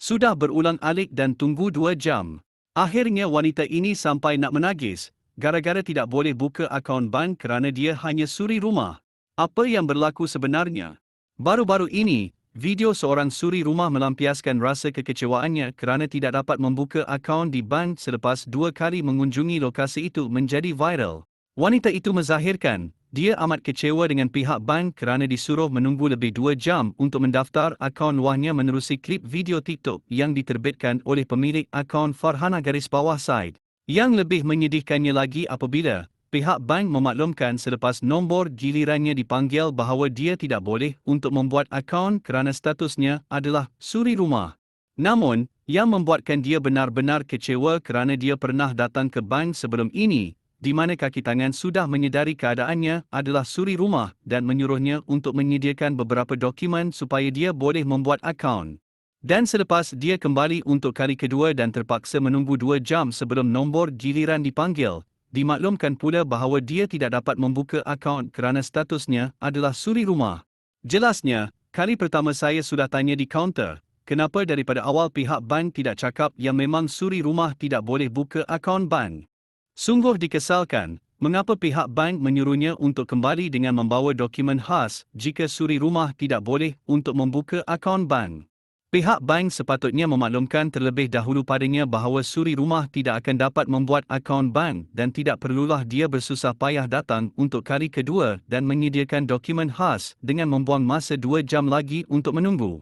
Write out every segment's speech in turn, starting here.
Sudah berulang-alik dan tunggu 2 jam. Akhirnya wanita ini sampai nak menangis, gara-gara tidak boleh buka akaun bank kerana dia hanya suri rumah. Apa yang berlaku sebenarnya? Baru-baru ini, video seorang suri rumah melampiaskan rasa kekecewaannya kerana tidak dapat membuka akaun di bank selepas 2 kali mengunjungi lokasi itu menjadi viral. Wanita itu menzahirkan, dia amat kecewa dengan pihak bank kerana disuruh menunggu lebih 2 jam untuk mendaftar akaun luahnya menerusi klip video TikTok yang diterbitkan oleh pemilik akaun Farhana_Said. Yang lebih menyedihkannya lagi apabila pihak bank memaklumkan selepas nombor gilirannya dipanggil bahawa dia tidak boleh untuk membuat akaun kerana statusnya adalah suri rumah. Namun, yang membuatkan dia benar-benar kecewa kerana dia pernah datang ke bank sebelum ini, di mana kaki tangan sudah menyedari keadaannya adalah suri rumah dan menyuruhnya untuk menyediakan beberapa dokumen supaya dia boleh membuat akaun. Dan selepas dia kembali untuk kali kedua dan terpaksa menunggu 2 jam sebelum nombor giliran dipanggil, dimaklumkan pula bahawa dia tidak dapat membuka akaun kerana statusnya adalah suri rumah. Jelasnya, kali pertama saya sudah tanya di kaunter, kenapa daripada awal pihak bank tidak cakap yang memang suri rumah tidak boleh buka akaun bank. Sungguh dikesalkan, mengapa pihak bank menyuruhnya untuk kembali dengan membawa dokumen khas jika suri rumah tidak boleh untuk membuka akaun bank. Pihak bank sepatutnya memaklumkan terlebih dahulu padanya bahawa suri rumah tidak akan dapat membuat akaun bank dan tidak perlulah dia bersusah payah datang untuk kali kedua dan menyediakan dokumen khas dengan membuang masa 2 jam lagi untuk menunggu.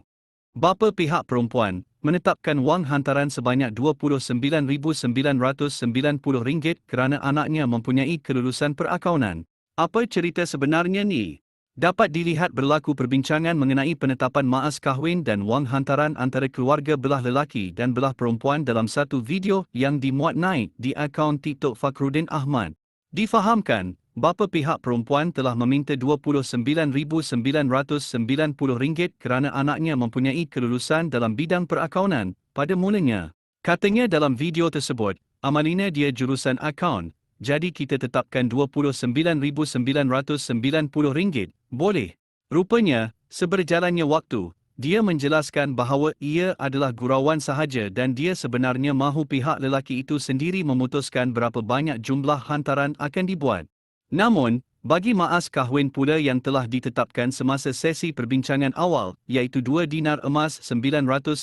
Bapa pihak perempuan menetapkan wang hantaran sebanyak RM29,990 kerana anaknya mempunyai kelulusan perakaunan. Apa cerita sebenarnya ni? Dapat dilihat berlaku perbincangan mengenai penetapan maas kahwin dan wang hantaran antara keluarga belah lelaki dan belah perempuan dalam satu video yang dimuat naik di akaun TikTok Fakhruddin Ahmad. Difahamkan, bapa pihak perempuan telah meminta RM29,990 kerana anaknya mempunyai kelulusan dalam bidang perakaunan pada mulanya. Katanya dalam video tersebut, amalina dia jurusan akaun, jadi kita tetapkan RM29,990. Boleh. Rupanya, seberjalannya waktu, dia menjelaskan bahawa ia adalah gurauan sahaja dan dia sebenarnya mahu pihak lelaki itu sendiri memutuskan berapa banyak jumlah hantaran akan dibuat. Namun, bagi maas kahwin pula yang telah ditetapkan semasa sesi perbincangan awal, iaitu 2 dinar emas 999,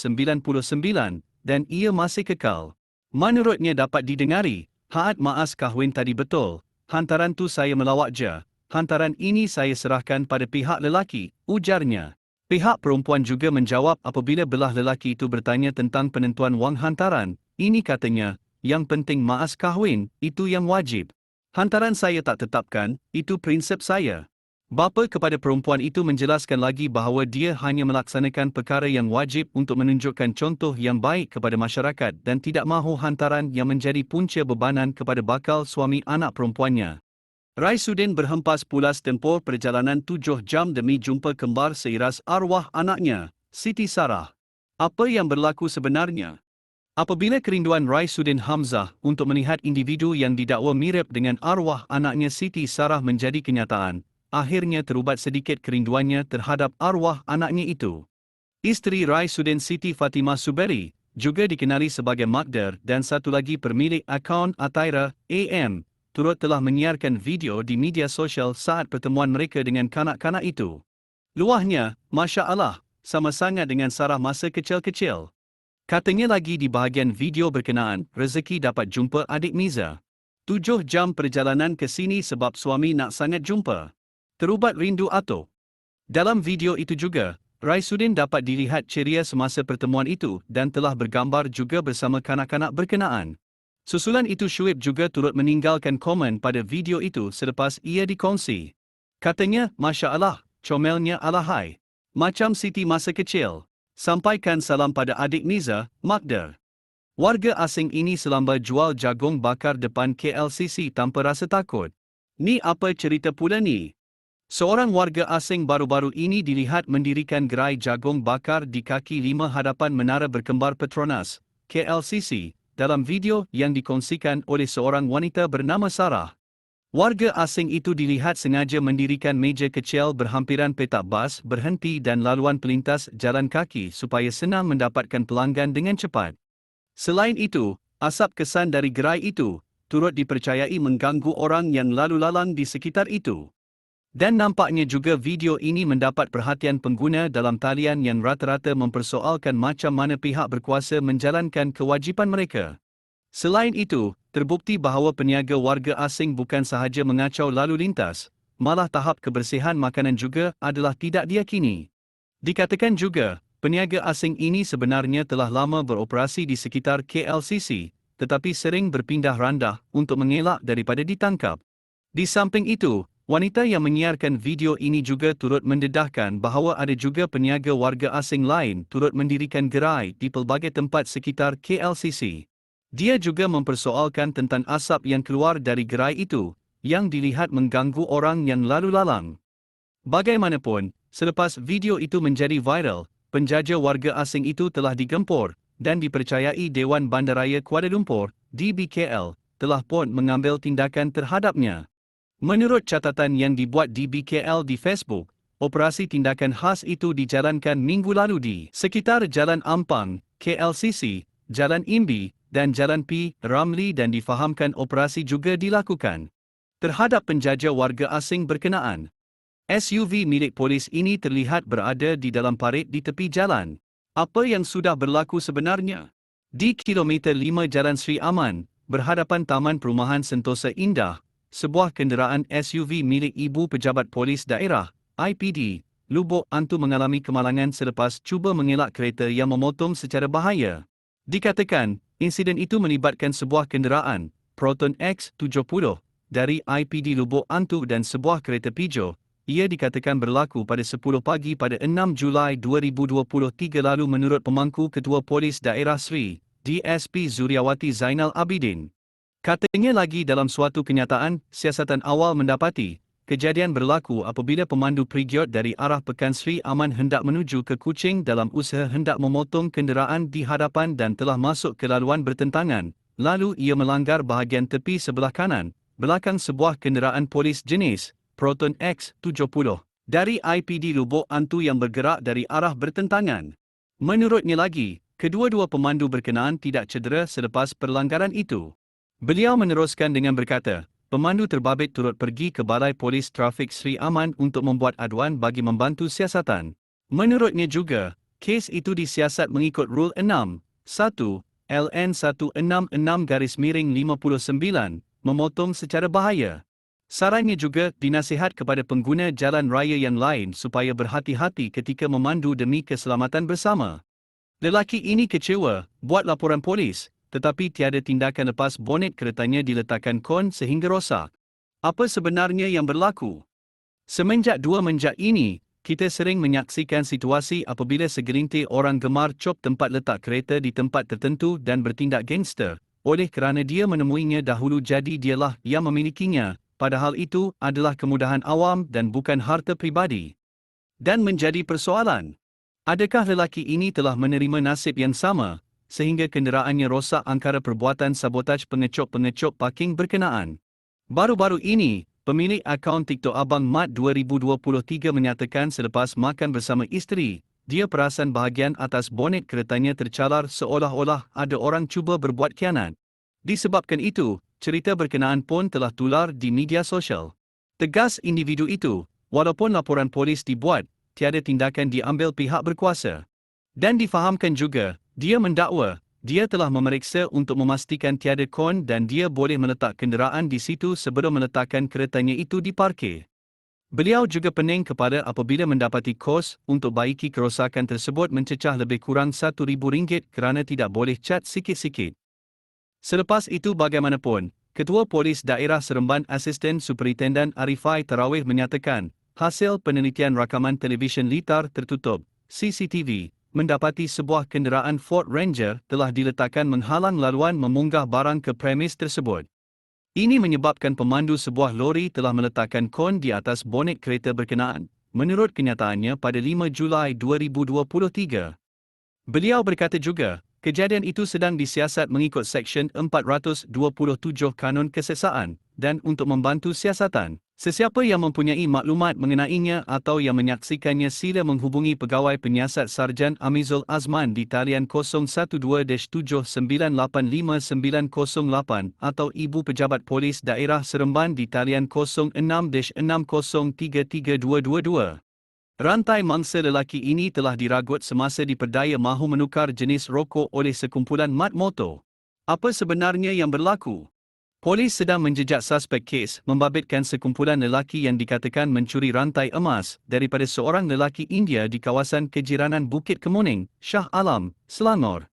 dan ia masih kekal. Menurutnya dapat didengari, haad maas kahwin tadi betul, hantaran tu saya melawak je, hantaran ini saya serahkan pada pihak lelaki, ujarnya. Pihak perempuan juga menjawab apabila belah lelaki itu bertanya tentang penentuan wang hantaran, ini katanya, yang penting maas kahwin, itu yang wajib. Hantaran saya tak tetapkan, itu prinsip saya. Bapa kepada perempuan itu menjelaskan lagi bahawa dia hanya melaksanakan perkara yang wajib untuk menunjukkan contoh yang baik kepada masyarakat dan tidak mahu hantaran yang menjadi punca bebanan kepada bakal suami anak perempuannya. Raisuddin berhempas pulas tempur perjalanan 7 jam demi jumpa kembar seiras arwah anaknya, Siti Sarah. Apa yang berlaku sebenarnya? Apabila kerinduan Raisuddin Hamzah untuk melihat individu yang didakwa mirip dengan arwah anaknya Siti Sarah menjadi kenyataan, akhirnya terubat sedikit kerinduannya terhadap arwah anaknya itu. Isteri Raisuddin Siti Fatimah Suberi, juga dikenali sebagai Makder dan satu lagi pemilik akaun Ataira AM, turut telah menyiarkan video di media sosial saat pertemuan mereka dengan kanak-kanak itu. Luahnya, Masya Allah, sama sangat dengan Sarah masa kecil-kecil. Katanya lagi di bahagian video berkenaan, rezeki dapat jumpa adik Miza. 7 jam perjalanan ke sini sebab suami nak sangat jumpa. Terubat rindu atuk. Dalam video itu juga, Raisuddin dapat dilihat ceria semasa pertemuan itu dan telah bergambar juga bersama kanak-kanak berkenaan. Susulan itu Syuib juga turut meninggalkan komen pada video itu selepas ia dikongsi. Katanya, Masya Allah, comelnya alahai. Macam Siti masa kecil. Sampaikan salam pada adik Niza, Makder. Warga asing ini selamba jual jagung bakar depan KLCC tanpa rasa takut. Ni apa cerita pula ni? Seorang warga asing baru-baru ini dilihat mendirikan gerai jagung bakar di kaki 5 hadapan Menara Berkembar Petronas, KLCC, dalam video yang dikongsikan oleh seorang wanita bernama Sarah. Warga asing itu dilihat sengaja mendirikan meja kecil berhampiran petak bas berhenti dan laluan pelintas jalan kaki supaya senang mendapatkan pelanggan dengan cepat. Selain itu, asap kesan dari gerai itu turut dipercayai mengganggu orang yang lalu lalang di sekitar itu. Dan nampaknya juga video ini mendapat perhatian pengguna dalam talian yang rata-rata mempersoalkan macam mana pihak berkuasa menjalankan kewajipan mereka. Selain itu, terbukti bahawa peniaga warga asing bukan sahaja mengacau lalu lintas, malah tahap kebersihan makanan juga adalah tidak diyakini. Dikatakan juga, peniaga asing ini sebenarnya telah lama beroperasi di sekitar KLCC, tetapi sering berpindah randah untuk mengelak daripada ditangkap. Di samping itu, wanita yang menyiarkan video ini juga turut mendedahkan bahawa ada juga peniaga warga asing lain turut mendirikan gerai di pelbagai tempat sekitar KLCC. Dia juga mempersoalkan tentang asap yang keluar dari gerai itu, yang dilihat mengganggu orang yang lalu lalang. Bagaimanapun, selepas video itu menjadi viral, penjaja warga asing itu telah digempur dan dipercayai Dewan Bandaraya Kuala Lumpur, DBKL, telah pun mengambil tindakan terhadapnya. Menurut catatan yang dibuat DBKL di Facebook, operasi tindakan khas itu dijalankan minggu lalu di sekitar Jalan Ampang, KLCC, Jalan Imbi, dan Jalan P. Ramlee dan difahamkan operasi juga dilakukan terhadap penjaja warga asing berkenaan. SUV milik polis ini terlihat berada di dalam parit di tepi jalan. Apa yang sudah berlaku sebenarnya? Di kilometer 5 Jalan Sri Aman, berhadapan Taman Perumahan Sentosa Indah, sebuah kenderaan SUV milik Ibu Pejabat Polis Daerah, IPD, Lubuk Antu mengalami kemalangan selepas cuba mengelak kereta yang memotong secara bahaya. Dikatakan, insiden itu melibatkan sebuah kenderaan, Proton X70, dari IPD Lubuk Antu dan sebuah kereta Peugeot. Ia dikatakan berlaku pada 10 pagi pada 6 Julai 2023 lalu menurut pemangku Ketua Polis Daerah Sri, DSP Zuriawati Zainal Abidin. Katanya lagi dalam suatu kenyataan, siasatan awal mendapati, kejadian berlaku apabila pemandu Prigyot dari arah Pekan Sri Aman hendak menuju ke Kuching dalam usaha hendak memotong kenderaan di hadapan dan telah masuk ke laluan bertentangan, lalu ia melanggar bahagian tepi sebelah kanan, belakang sebuah kenderaan polis jenis Proton X70 dari IPD Lubuk Antu yang bergerak dari arah bertentangan. Menurutnya lagi, kedua-dua pemandu berkenaan tidak cedera selepas perlanggaran itu. Beliau meneruskan dengan berkata, pemandu terbabit turut pergi ke Balai Polis Trafik Sri Aman untuk membuat aduan bagi membantu siasatan. Menurutnya juga, kes itu disiasat mengikut Rule 6, 1, LN 166-59, memotong secara bahaya. Sarannya juga dinasihat kepada pengguna jalan raya yang lain supaya berhati-hati ketika memandu demi keselamatan bersama. Lelaki ini kecewa, buat laporan polis, tetapi tiada tindakan lepas bonet keretanya diletakkan kon sehingga rosak. Apa sebenarnya yang berlaku? Semenjak 2 menjak ini, kita sering menyaksikan situasi apabila segelintir orang gemar cop tempat letak kereta di tempat tertentu dan bertindak gangster, oleh kerana dia menemuinya dahulu jadi dialah yang memilikinya. Padahal itu adalah kemudahan awam dan bukan harta pribadi. Dan menjadi persoalan, adakah lelaki ini telah menerima nasib yang sama, sehingga kenderaannya rosak angkara perbuatan sabotaj pengecop-pengecop parking berkenaan? Baru-baru ini, pemilik akaun TikTok Abang Mat 2023 menyatakan selepas makan bersama isteri, dia perasan bahagian atas bonet keretanya tercalar seolah-olah ada orang cuba berbuat khianat. Disebabkan itu, cerita berkenaan pun telah tular di media sosial. Tegas individu itu, walaupun laporan polis dibuat, tiada tindakan diambil pihak berkuasa. Dan difahamkan juga, dia mendakwa, dia telah memeriksa untuk memastikan tiada kon dan dia boleh meletak kenderaan di situ sebelum meletakkan keretanya itu diparkir. Beliau juga pening kepada apabila mendapati kos untuk baiki kerosakan tersebut mencecah lebih kurang RM1,000 kerana tidak boleh cat sikit-sikit. Selepas itu bagaimanapun, Ketua Polis Daerah Seremban Asisten Superintendent Arifai Tarawih menyatakan, hasil penelitian rakaman televisyen litar tertutup, CCTV, mendapati sebuah kenderaan Ford Ranger telah diletakkan menghalang laluan memunggah barang ke premis tersebut. Ini menyebabkan pemandu sebuah lori telah meletakkan kon di atas bonet kereta berkenaan, menurut kenyataannya pada 5 Julai 2023. Beliau berkata juga, Kejadian itu sedang disiasat mengikut Seksyen 427 Kanun Keseksaan, dan untuk membantu siasatan, sesiapa yang mempunyai maklumat mengenainya atau yang menyaksikannya sila menghubungi Pegawai Penyiasat Sarjan Amizul Azman di talian 012-7985-908 atau Ibu Pejabat Polis Daerah Seremban di talian 06-60332222. Rantai mangsa lelaki ini telah diragut semasa diperdaya mahu menukar jenis rokok oleh sekumpulan mat motor. Apa sebenarnya yang berlaku? Polis sedang menjejak suspek kes membabitkan sekumpulan lelaki yang dikatakan mencuri rantai emas daripada seorang lelaki India di kawasan kejiranan Bukit Kemuning, Shah Alam, Selangor.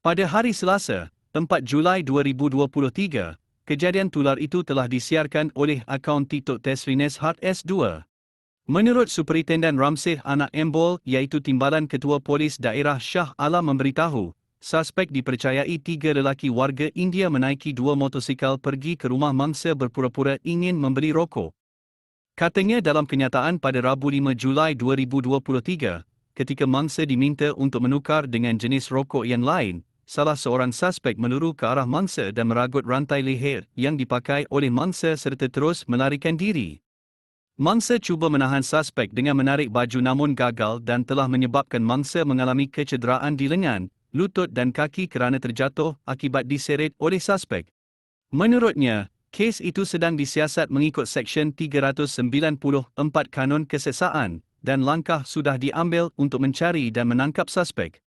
Pada hari Selasa, 4 Julai 2023, kejadian tular itu telah disiarkan oleh akaun TikTok Tesrines Hart S2. Menurut Superintenden Ramsey Anak Embol iaitu Timbalan Ketua Polis Daerah Shah Alam memberitahu, suspek dipercayai 3 lelaki warga India menaiki 2 motosikal pergi ke rumah mangsa berpura-pura ingin membeli rokok. Katanya dalam kenyataan pada Rabu 5 Julai 2023, ketika mangsa diminta untuk menukar dengan jenis rokok yang lain, salah seorang suspek meluru ke arah mangsa dan meragut rantai leher yang dipakai oleh mangsa serta terus melarikan diri. Mangsa cuba menahan suspek dengan menarik baju namun gagal dan telah menyebabkan mangsa mengalami kecederaan di lengan, lutut dan kaki kerana terjatuh akibat diseret oleh suspek. Menurutnya, kes itu sedang disiasat mengikut Seksyen 394 Kanun Keseksaan dan langkah sudah diambil untuk mencari dan menangkap suspek.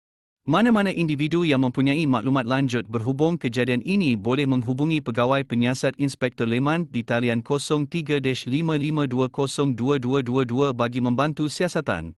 Mana-mana individu yang mempunyai maklumat lanjut berhubung kejadian ini boleh menghubungi Pegawai Penyiasat Inspektor Leman di talian 03-5520222 bagi membantu siasatan.